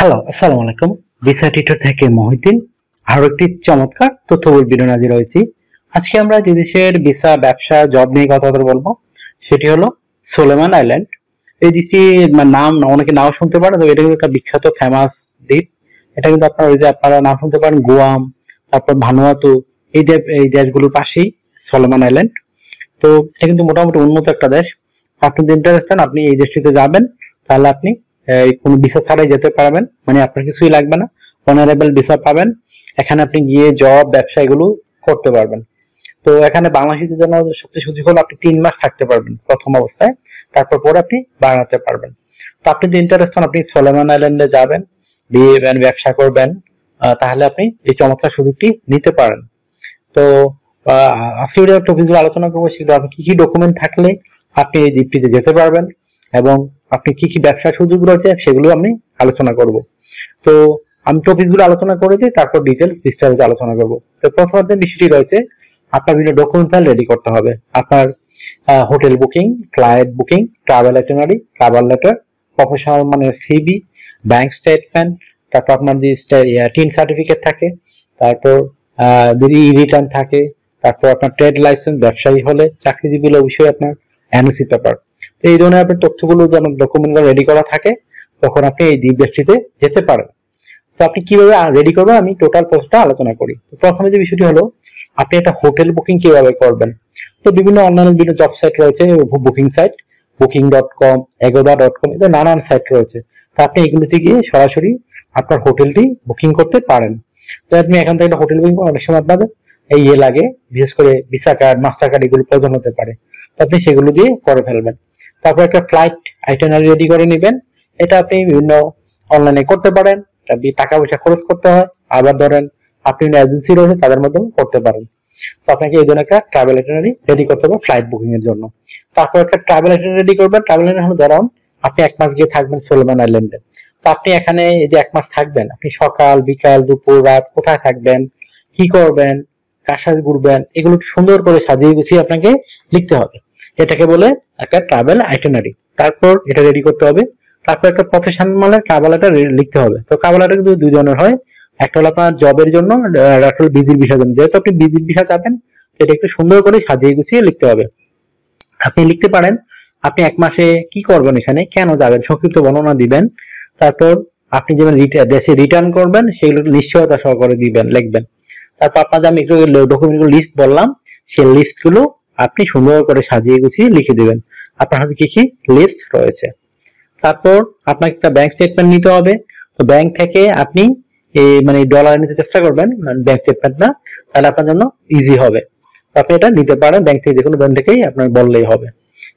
Hello, আসসালামু আলাইকুম। Visa tutor থেকে মহিউদ্দিন আরো একটি চমৎকার তথ্যবহুল ভিডিও হাজির হয়েছি। আজকে আমরা যে দেশের ভিসা, ব্যবসা, জব নিয়ে কথা বলবো সেটি হলো সোলেমান আইল্যান্ড। এই দ্বীপটির নাম অনেকে নাও শুনতে পারেন, তবে এটা কিন্তু একটা বিখ্যাত ফেমাস দ্বীপ। এটা কিন্তু আপনারা নাম শুনতে পারেন গুয়াম, তারপর ভানুয়াতু, এই দেশগুলোর পাশেই সোলেমান আইল্যান্ড। তো এটা কিন্তু মোটামুটি উন্নত একটা দেশ। আপনি যদি ইন্টারেস্টেড আপনি এই দেশটিতে যাবেন, তাহলে আপনি কোনো ভিসা ছাড়াই যেতে পারবেন, মানে আপনার কিছুই লাগবে না, অনারেবল ভিসা পাবেন। এখানে আপনি গিয়ে জব, ব্যবসা এগুলো করতে পারবেন। তো এখানে বাংলাদেশিদের জন্য সবচেয়ে সুযোগ হলো আপনি 3 মাস থাকতে পারবেন প্রথম অবস্থায়, তারপর পরে আপনি বাড়াতে পারবেন। তো আপনি যদি ইন্টারেস্ট হন আপনি সোলেমান আইল্যান্ডে যাবেন, দিয়ে ব্যবসা করবেন, তাহলে আপনি এই চমৎকার সুযোগটি নিতে পারেন। তো আজকে ভিডিও টপিকগুলো আলোচনা করবো, সেগুলো আপনি কি কি ডকুমেন্ট থাকলে আপনি এই দ্বীপটিতে যেতে পারবেন এবং আপনি কি কি ব্যবসার সুযোগ রয়েছে সেগুলো আমি আলোচনা করব। তো আমি টপিকগুলো আলোচনা করে দিই, তারপর ডিটেলস বিস্তারিত আলোচনা করব। তো প্রথম যে বিষয়টি রয়েছে, আপনার বিভিন্ন ডকুমেন্ট ফাইল রেডি করতে হবে। আপনার hotel booking, flight booking, travel itinerary, travel letter, professional মানে সিবি, ব্যাংক স্টেটমেন্ট, তারপর আপনার যে টিন সার্টিফিকেট থাকে, তারপর যদি রিটার্ন থাকে, তারপর আপনার ট্রেড লাইসেন্স, ব্যবসায়ী হলে, চাকরিজীবী হলে অবশ্যই আপনার এনওসি পেপার। তো এই ধরনের আপনার তথ্যগুলো যেমন ডকুমেন্টগুলো রেডি করা থাকে, তখন আপনি এই দ্বীপ দেশটিতে যেতে পারেন। তো আপনি কিভাবে রেডি করবেন আমি টোটাল প্রসেসটা আলোচনা করি। তো প্রথমে যে বিষয়টি হলো, আপনি একটা হোটেল বুকিং কিভাবে করবেন। তো বিভিন্ন অনলাইন বিভিন্ন জব সাইট রয়েছে, বুকিং সাইট, booking.com, agoda.com, এদের নানান সাইট রয়েছে। তো আপনি এগুলোতে গিয়ে সরাসরি আপনার হোটেলটি বুকিং করতে পারেন। তো আপনি এখান থেকে একটা হোটেল বুকিং করেন, অনেক সময় আপনাদের এই লাগে, বিশেষ করে ভিসা কার্ড, মাস্টার কার্ড এগুলো প্রয়োজন হতে পারে, তো আপনি সেগুলো দিয়ে করে ফেলবেন। তারপর একটা ফ্লাইট আইটিনারি রেডি করে নেবেন। এটা আপনি বিভিন্ন অনলাইনে করতে পারেন, টাকা পয়সা খরচ করতে হয়। আবার ধরেন আপনি এজেন্সি রয়েছে তাদের মাধ্যমে করতে পারেন। তো আপনাকে এই জন্য একটা ট্রাভেল আইটিনারি রেডি করতে হবে ফ্লাইট বুকিং এর জন্য। তারপর একটা ট্রাভেল আইটিনারি রেডি করবেন। ট্রাভেল আইটিনারি হলো ধরুন আপনি 1 মাস গিয়ে থাকবেন সোলেমান আইল্যান্ডে। তো আপনি এখানে এই যে 1 মাস থাকবেন, আপনি সকাল, বিকাল, দুপুর, রাত কোথায় থাকবেন, কি করবেন, কার সাথে ঘুরবেন, এগুলো সুন্দর করে সাজিয়ে গুছিয়ে আপনাকে লিখতে হবে। এটাকে বলে একটা ট্রাভেল আইটিনারি। তারপর এটা রেডি করতে হবে। তারপর একটা প্রফেশনাল মানের কাবালাটা লিখতে হবে। তো কাবালাটা কিন্তু 2 ধরনের হয়, একটা হলো আপনার জবের জন্য, একটা হলো ভিজিট ভিসার জন্য। যেহেতু আপনি ভিজিট ভিসা যাবেন, সেটা একটু সুন্দর করে সাজিয়ে গুছিয়ে লিখতে হবে। আপনি লিখতে পারেন আপনি 1 মাসে কি করবেন, এখানে কেন যাবেন, সংক্ষিপ্ত বর্ণনা দিবেন। তারপর আপনি যেমন দেশে রিটার্ন করবেন সেগুলো নিশ্চয়তা সহকারে দিবেন, লিখবেন। তারপর আপনার যে আমি একটু ডকুমেন্টগুলো লিস্ট বললাম, সেই লিস্টগুলো আপনি সুন্দর করে সাজিয়ে গুছিয়ে লিখে দিবেন আপনার হাতে কি কি লিস্ট রয়েছে। তারপর আপনাকে একটা ব্যাংক স্টেটমেন্ট নিতে হবে। তো ব্যাংক থেকে আপনি মানে ডলার নিতে চেষ্টা করবেন, ব্যাংক স্টেটমেন্ট না, তাহলে আপনার জন্য ইজি হবে। আপনি এটা নিতে পারেন ব্যাংক থেকে, যে কোনো ব্যাংক থেকেই আপনার বললেই হবে,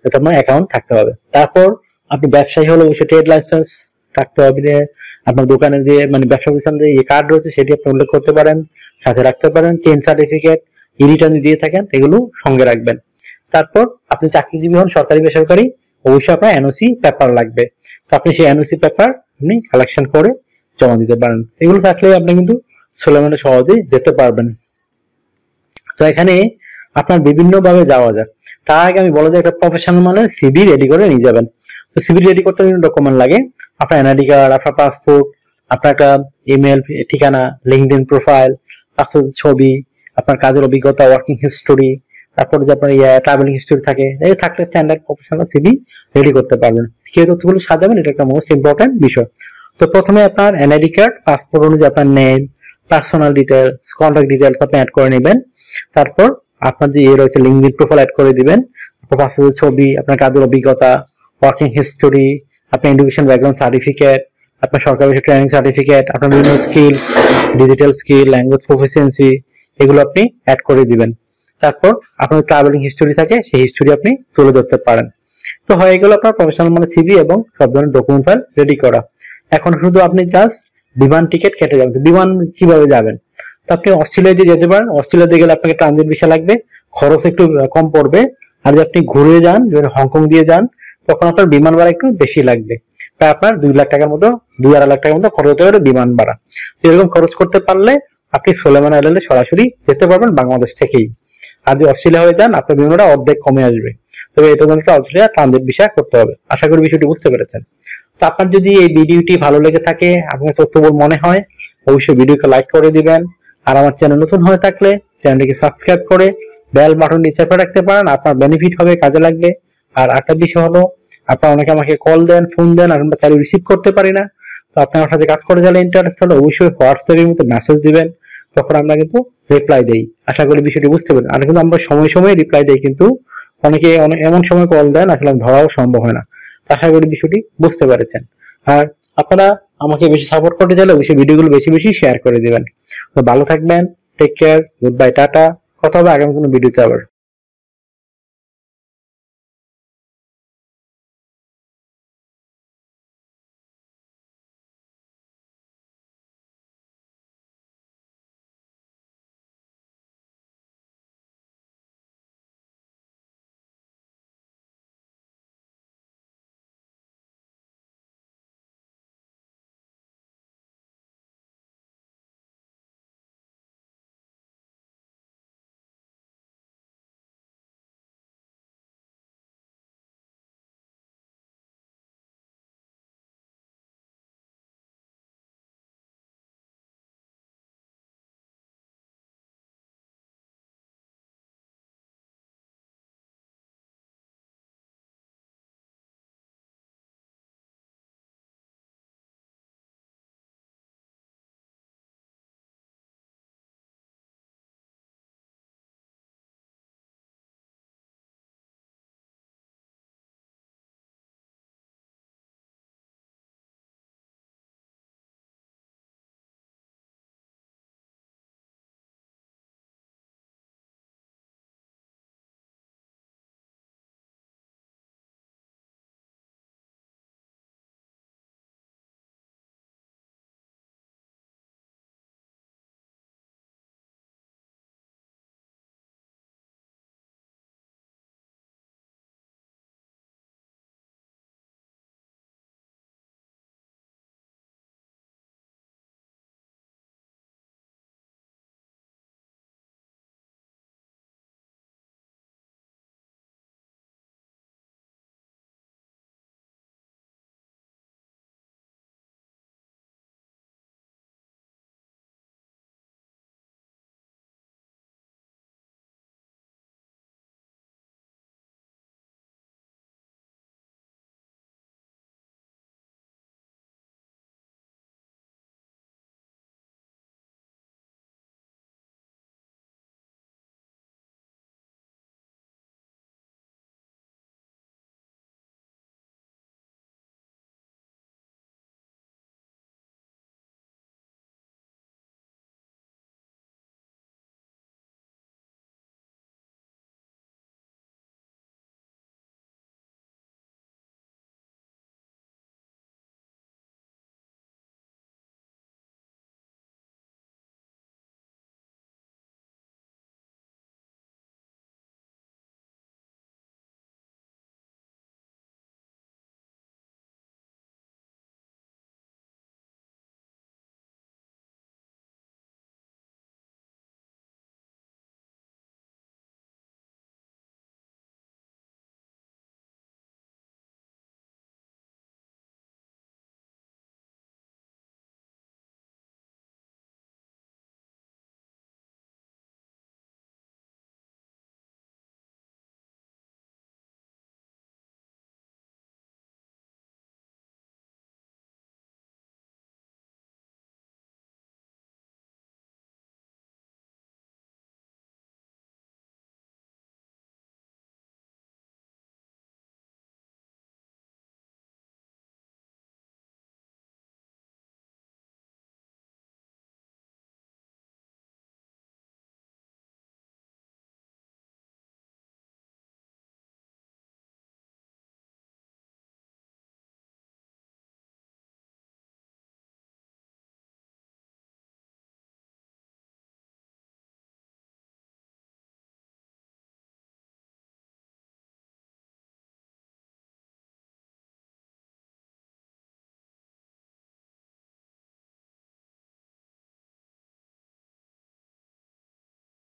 এটা আপনার অ্যাকাউন্ট থাকতে হবে। তারপর আপনি ব্যবসায়ী হলে অবশ্যই ট্রেড লাইসেন্স থাকতে হবে। আপনার দোকানের যে মানে ব্যবসা প্রতিষ্ঠান যে কার্ড রয়েছে সেটি আপনি উল্লেখ করতে পারেন, সাথে রাখতে পারেন। টেন সার্টিফিকেট, রিটার্ন দিয়ে থাকেন, এগুলো সঙ্গে রাখবেন। তারপর আপনি চাকরিজীবী হন, সরকারি বেসরকারি, অবশ্যই আপনার এনওসি পেপার লাগবে। তো আপনি সেই এনওসি পেপার আপনি কালেকশন করে জমা দিতে পারেন। এগুলো থাকলে আপনি কিন্তু সোলেমানে সহজেই যেতে পারবেন। তো এখানে আপনার বিভিন্ন ভাবে যাওয়া যায়। তার আগে আমি বলা যায় একটা প্রফেশনাল মানের সিভি রেডি করে নিয়ে যাবেন। তো সিভি রেডি করতে বিভিন্ন ডকুমেন্ট লাগে, আপনার এনআইডি কার্ড, আপনার পাসপোর্ট, আপনার একটা ইমেল ঠিকানা, লিঙ্কডইন প্রোফাইল, পাসপোর্টের ছবি, আপনার কাজের অভিজ্ঞতা, ওয়ার্কিং হিস্টোরি, তারপরে যে আপনার ট্রাভেলিং হিস্টোরি থাকে, এই থাকলে স্ট্যান্ডার্ড প্রফেশনাল সিভি রেডি করতে পারবেন। কি তথ্যগুলো সাজাবেন এটা একটা মোস্ট ইম্পর্টেন্ট বিষয়। তো প্রথমে আপনার এনআইডি কার্ড, পাসপোর্ট অনুযায়ী আপনার name, personal details, contact details আপনি অ্যাড করে নেবেন। তারপর আপনার যে রয়েছে লিঙ্কডইন প্রোফাইল অ্যাড করে দিবেন। পাসপোর্টের ছবি, আপনার কাজের অভিজ্ঞতা, ওয়ার্কিং হিস্টোরি, আপনার এডুকেশন ব্যাকগ্রাউন্ড সার্টিফিকেট, আপনার সরকারি ট্রেনিং সার্টিফিকেট, আপনার বিভিন্ন skills, digital skill, language proficiency, এগুলো আপনি অ্যাড করে দিবেন। তারপর আপনার ট্রাভেলিং হিস্টোরি থাকে, সেই হিস্টোরি আপনি তুলে ধরতে পারেন। তো হয়ে গেল আপনার প্রফেশনাল মানে সিভি এবং সব ধরনের ডকুমেন্ট ফাইল রেডি করা। এখন শুধু আপনি জাস্ট বিমান টিকিট কেটে যাবেন। বিমান কিভাবে যাবেন, তো আপনি অস্ট্রেলিয়া দিয়ে যেতে পারেন। অস্ট্রেলিয়া দিয়ে গেলে আপনাকে ট্রানজিট ভিসা লাগবে, খরচ একটু কম পড়বে। আর যদি আপনি ঘুরে যান, যদি হংকং দিয়ে যান, তখন আপনার বিমান ভাড়া একটু বেশি লাগবে, প্রায় আপনার 2 লাখ টাকার মতো, 2-2.5 লাখ টাকার মতো খরচ হতে পারে বিমান ভাড়া। তো এরকম খরচ করতে পারলে আপনি সোলেমান আইল্যান্ডে সরাসরি যেতে পারবেন বাংলাদেশ থেকেই। আর যদি অস্ট্রেলিয়া হয়ে যান, আপনার বিমান ভাড়া অর্ধেক কমে আসবে। তবে এটার জন্য অস্ট্রেলিয়া ট্রানজিট ভিসা করতে হবে। আশা করি বিষয়টি বুঝতে পেরেছেন। তো আপনার যদি এই ভিডিওটি ভালো লেগে থাকে, আপনার তথ্যবহুল মনে হয়, অবশ্যই ভিডিওকে লাইক করে দিবেন। আর আমার চ্যানেল নতুন হয়ে থাকলে চ্যানেলটিকে সাবস্ক্রাইব করে বেল বাটনটি চেপে রাখতে পারেন, আপনার বেনিফিট হবে, কাজে লাগবে। আর একটা বিষয় হলো, আপনারা অনেকে আমাকে কল দেন, ফোন দেন, আর আমরা চাইলে রিসিভ করতে পারি না। তো আপনি আমার সাথে কাজ করে গেলে ইন্টারেস্ট হলে অবশ্যই হোয়াটসঅ্যাপের মতো মেসেজ দিবেন, তখন আমরা কিন্তু রিপ্লাই দেই। আশা করি বিষয়টি বুঝতে পারেন। আর কিন্তু আমরা সময় সময় রিপ্লাই দেই, কিন্তু অনেকে এমন সময় কল দেন আসলে ধরাও সম্ভব হয় না। আশা করি বিষয়টি বুঝতে পেরেছেন। আর আপনারা আমাকে বেশি সাপোর্ট করতে চাইলে অবশ্যই ভিডিওগুলো বেশি বেশি শেয়ার করে দিবেন। তো ভালো থাকবেন, take care, good bye, tata. কথা হবে আগামী কোনো ভিডিওতে আবার।